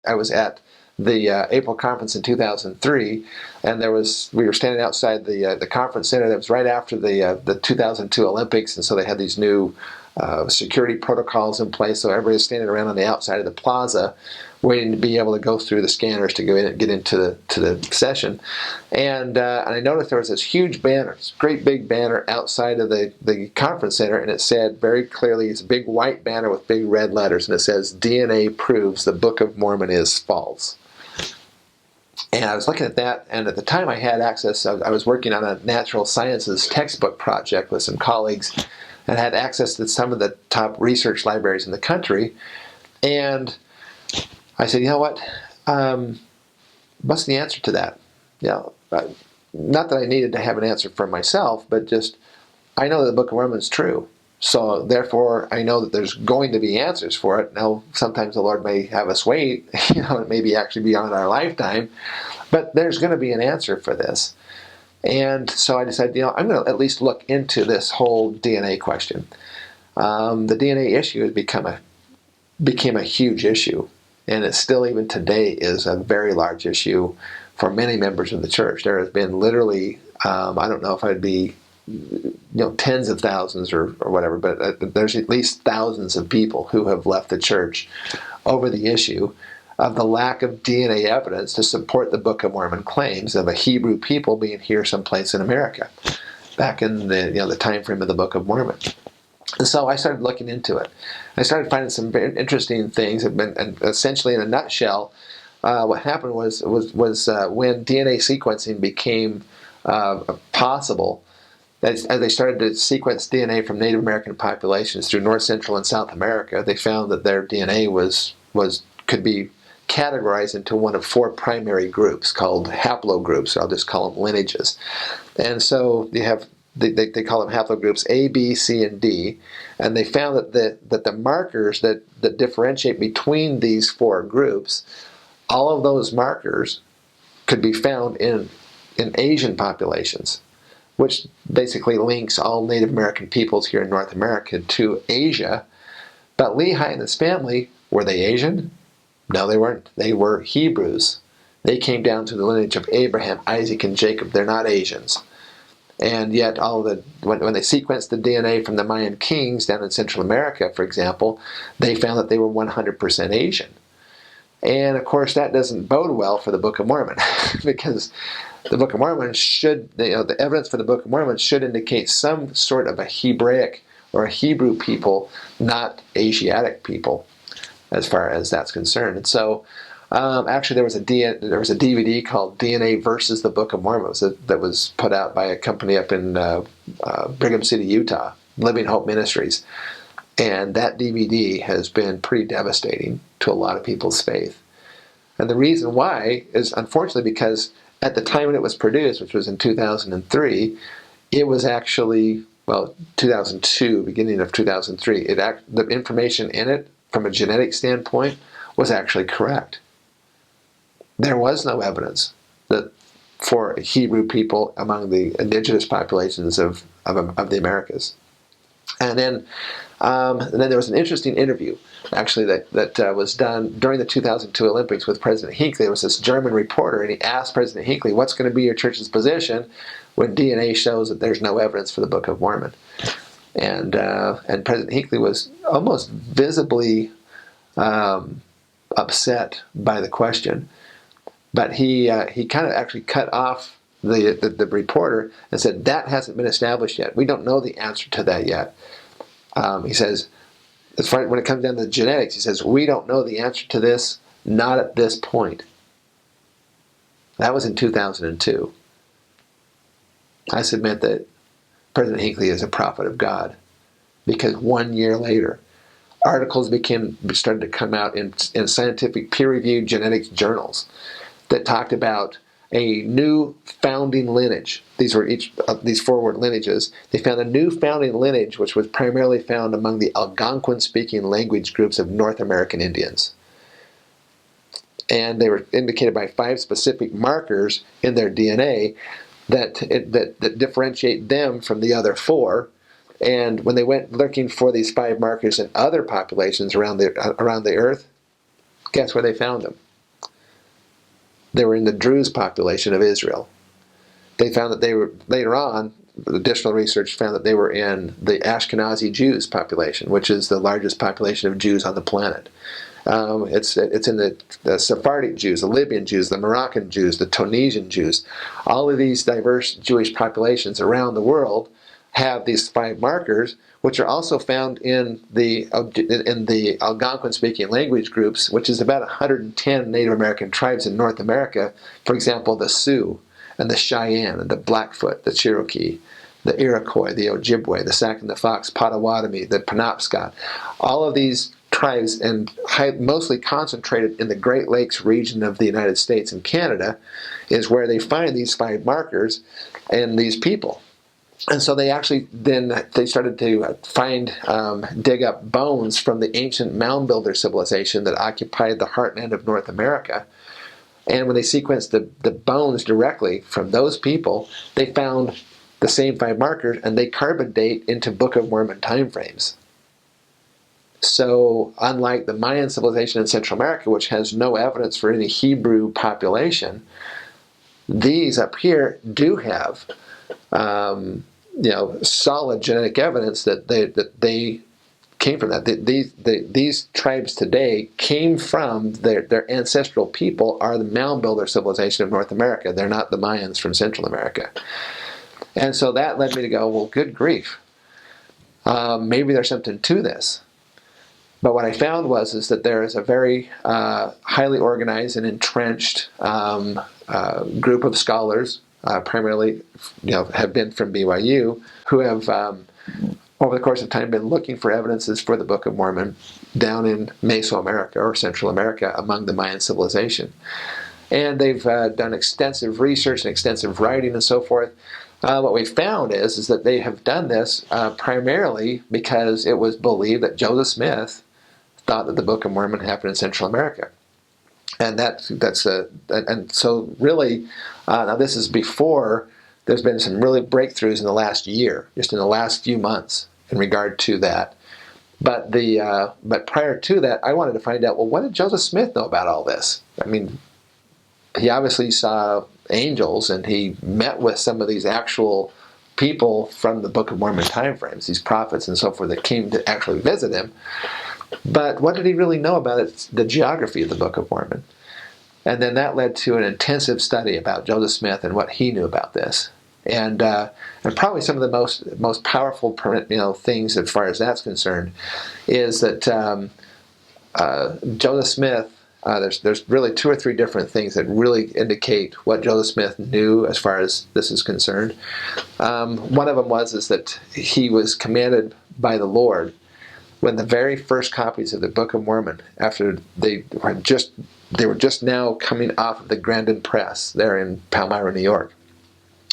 I was at the April conference in 2003, and we were standing outside the conference center. That was right after the 2002 Olympics, and so they had these new security protocols in place. So everybody was standing around on the outside of the plaza, waiting to be able to go through the scanners to go in and get into the session. And I noticed there was this huge banner, this great big banner outside of the conference center, and it said very clearly, it's a big white banner with big red letters, and it says, "DNA proves the Book of Mormon is false." And I was looking at that, and at the time I had access. I was working on a natural sciences textbook project with some colleagues, and had access to some of the top research libraries in the country. And I said, you know what? What's the answer to that? Not that I needed to have an answer for myself, but just I know that the Book of Mormon is true. So therefore, I know that there's going to be answers for it. Now, sometimes the Lord may have us wait. It may be actually beyond our lifetime, but there's going to be an answer for this. And so I decided, I'm going to at least look into this whole DNA question. The DNA issue has became a huge issue, and it still, even today, is a very large issue for many members of the church. There has been literally, I don't know if I'd be, tens of thousands or whatever, but there's at least thousands of people who have left the church over the issue of the lack of DNA evidence to support the Book of Mormon claims of a Hebrew people being here someplace in America, back in the time frame of the Book of Mormon. And so I started looking into it. I started finding some very interesting things. And essentially, in a nutshell, what happened was when DNA sequencing became possible, as they started to sequence DNA from Native American populations through North, Central, and South America, they found that their DNA could be categorized into one of four primary groups called haplogroups. I'll just call them lineages. And so you have they call them haplogroups A, B, C, and D, and they found that the markers that differentiate between these four groups, all of those markers could be found in Asian populations, which basically links all Native American peoples here in North America to Asia. But Lehi and his family, were they Asian? No, they weren't. They were Hebrews. They came down to the lineage of Abraham, Isaac, and Jacob. They're not Asians. And yet, when they sequenced the DNA from the Mayan kings down in Central America, for example, they found that they were 100% Asian. And of course, that doesn't bode well for the Book of Mormon, because the Book of Mormon the evidence for the Book of Mormon should indicate some sort of a Hebraic or a Hebrew people, not Asiatic people, as far as that's concerned. And so, actually, there was a DVD called "DNA versus the Book of Mormon" that was put out by a company up in Brigham City, Utah, Living Hope Ministries. And that DVD has been pretty devastating to a lot of people's faith. And the reason why is, unfortunately, because at the time when it was produced, which was in 2003, it was actually, 2002, beginning of 2003, the information in it, from a genetic standpoint, was actually correct. There was no evidence that for Hebrew people among the indigenous populations of the Americas. And then there was an interesting interview, actually, that was done during the 2002 Olympics with President Hinckley. There was this German reporter, and he asked President Hinckley, "What's going to be your church's position when DNA shows that there's no evidence for the Book of Mormon?" And President Hinckley was almost visibly upset by the question, but he kind of actually cut off the reporter and said, "That hasn't been established yet. We don't know the answer to that yet." He says, as far when it comes down to the genetics, he says, "We don't know the answer to this, not at this point." That was in 2002. I submit that President Hinckley is a prophet of God, because 1 year later, articles started to come out in scientific peer-reviewed genetics journals that talked about a new founding lineage. These were these forward lineages. They found a new founding lineage, which was primarily found among the Algonquin-speaking language groups of North American Indians. And they were indicated by 5 specific markers in their DNA that differentiate them from the other 4. And when they went looking for these 5 markers in other populations around the earth, guess where they found them? They were in the Druze population of Israel. They found that they were, later on, additional research found that they were in the Ashkenazi Jews population, which is the largest population of Jews on the planet. It's in the Sephardic Jews, the Libyan Jews, the Moroccan Jews, the Tunisian Jews. All of these diverse Jewish populations around the world have these 5 markers, which are also found in the Algonquin-speaking language groups, which is about 110 Native American tribes in North America. For example, the Sioux and the Cheyenne and the Blackfoot, the Cherokee, the Iroquois, the Ojibwe, the Sac and the Fox, Potawatomi, the Penobscot. All of these tribes, and mostly concentrated in the Great Lakes region of the United States and Canada, is where they find these 5 markers in these people. And so they actually they started to dig up bones from the ancient mound builder civilization that occupied the heartland of North America. And when they sequenced the bones directly from those people, they found the same 5 markers, and they carbon date into Book of Mormon timeframes. So unlike the Mayan civilization in Central America, which has no evidence for any Hebrew population, these up here do have solid genetic evidence that they came from that. These tribes today came from their ancestral people are the mound builder civilization of North America. They're not the Mayans from Central America. And so that led me to go, well, good grief. Maybe there's something to this. But what I found is that there is a very highly organized and entrenched group of scholars, primarily have been from BYU, who have over the course of time been looking for evidences for the Book of Mormon down in Mesoamerica or Central America among the Mayan civilization. And they've done extensive research and extensive writing and so forth. What we found is that they have done this primarily because it was believed that Joseph Smith thought that the Book of Mormon happened in Central America. And and so really, now this is before there's been some really breakthroughs in the last year, just in the last few months in regard to that. But but prior to that, I wanted to find out, well, what did Joseph Smith know about all this? I mean, he obviously saw angels, and he met with some of these actual people from the Book of Mormon timeframes, these prophets and so forth that came to actually visit him. But what did he really know about the geography of the Book of Mormon? And then that led to an intensive study about Joseph Smith and what he knew about this. And probably some of the most powerful things as far as that's concerned is that Joseph Smith, there's really 2 or 3 different things that really indicate what Joseph Smith knew as far as this is concerned. One of them is that he was commanded by the Lord when the very first copies of the Book of Mormon, after they were just now coming off of the Grandin Press there in Palmyra, New York.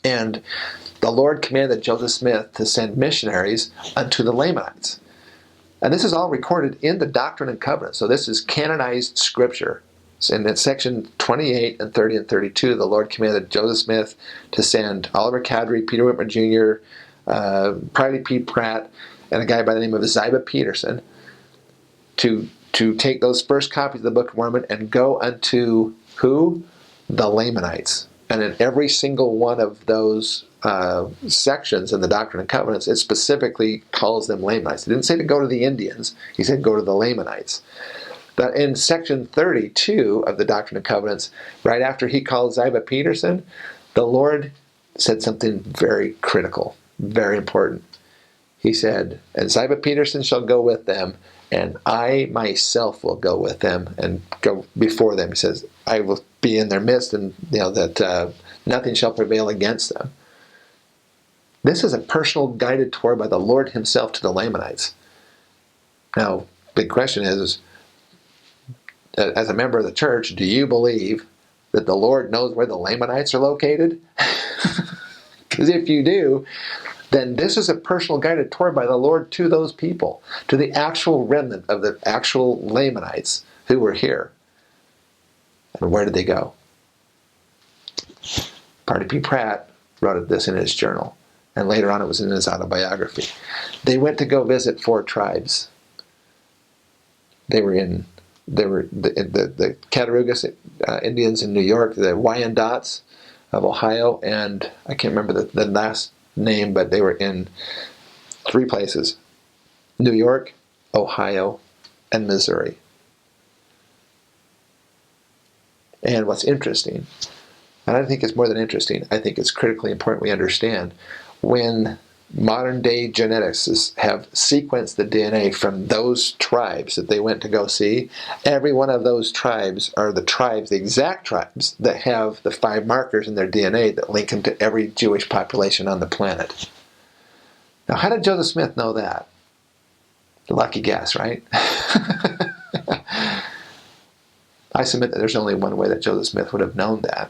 And the Lord commanded Joseph Smith to send missionaries unto the Lamanites. And this is all recorded in the Doctrine and Covenants. So this is canonized scripture. And in section 28 and 30 and 32, the Lord commanded Joseph Smith to send Oliver Cowdery, Peter Whitmer Jr., Priley P. Pratt, and a guy by the name of Ziba Peterson to take those first copies of the Book of Mormon and go unto who? The Lamanites. And in every single one of those sections in the Doctrine and Covenants, it specifically calls them Lamanites. It didn't say to go to the Indians. He said go to the Lamanites. But in section 32 of the Doctrine and Covenants, right after he called Ziba Peterson, the Lord said something very critical, very important. He said, and Ziba Peterson shall go with them, and I myself will go with them and go before them. He says, I will be in their midst, and that nothing shall prevail against them. This is a personal guided tour by the Lord himself to the Lamanites. Now, big question is, as a member of the church, do you believe that the Lord knows where the Lamanites are located? Because if you do, then this is a personal guided tour by the Lord to those people, to the actual remnant of the actual Lamanites who were here. And where did they go? Priley P. Pratt wrote this in his journal, and later on it was in his autobiography. They went to go visit 4 tribes. They were in There were the Cattaraugus Indians in New York, the Wyandottes of Ohio, and I can't remember the last name, but they were in 3 places: New York, Ohio, and Missouri. And what's interesting, and I think it's more than interesting, I think it's critically important we understand, when modern day geneticists have sequenced the DNA from those tribes that they went to go see, every one of those tribes are the tribes, the exact tribes, that have the 5 markers in their DNA that link them to every Jewish population on the planet. Now, how did Joseph Smith know that? Lucky guess, right? I submit that there's only one way that Joseph Smith would have known that,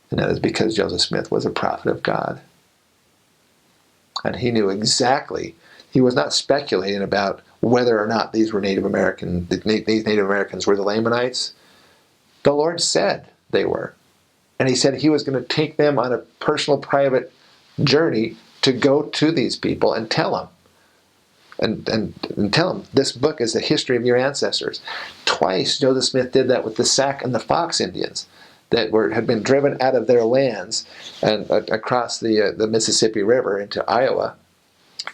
and that is because Joseph Smith was a prophet of God. And he knew exactly, he was not speculating about whether or not these Native Americans were the Lamanites. The Lord said they were. And he said he was going to take them on a personal, private journey to go to these people and tell them. And tell them, this book is the history of your ancestors. Twice Joseph Smith did that with the Sac and the Fox Indians that had been driven out of their lands and across the Mississippi River into Iowa.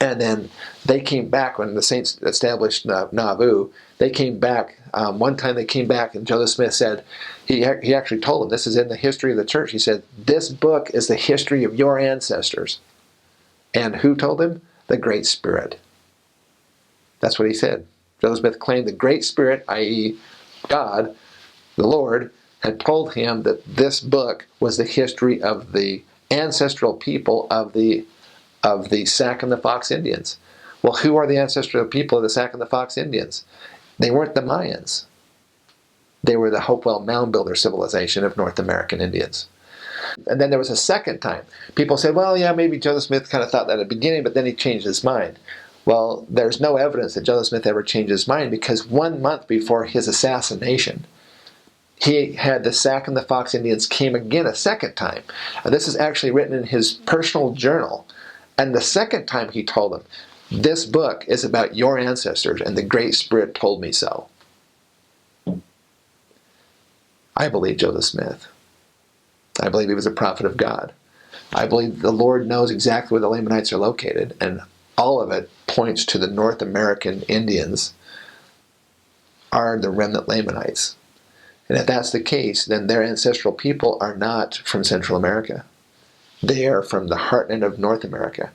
And then they came back when the Saints established Nauvoo. They came back. One time they came back, and Joseph Smith said, he actually told them, this is in the history of the church. He said, this book is the history of your ancestors. And who told him? The Great Spirit. That's what he said. Joseph Smith claimed the Great Spirit, i.e. God, the Lord, had told him that this book was the history of the ancestral people of the Sac and the Fox Indians. Well, who are the ancestral people of the Sac and the Fox Indians? They weren't the Mayans. They were the Hopewell Mound Builder civilization of North American Indians. And then there was a second time. People said, well, yeah, maybe Joseph Smith kind of thought that at the beginning, but then he changed his mind. Well, there's no evidence that Joseph Smith ever changed his mind, because 1 month before his assassination, he had the Sac and the Fox Indians came again a second time. And this is actually written in his personal journal. And the second time he told them, this book is about your ancestors, and the Great Spirit told me so. I believe Joseph Smith. I believe he was a prophet of God. I believe the Lord knows exactly where the Lamanites are located, and all of it points to the North American Indians are the remnant Lamanites. And if that's the case, then their ancestral people are not from Central America. They are from the heartland of North America.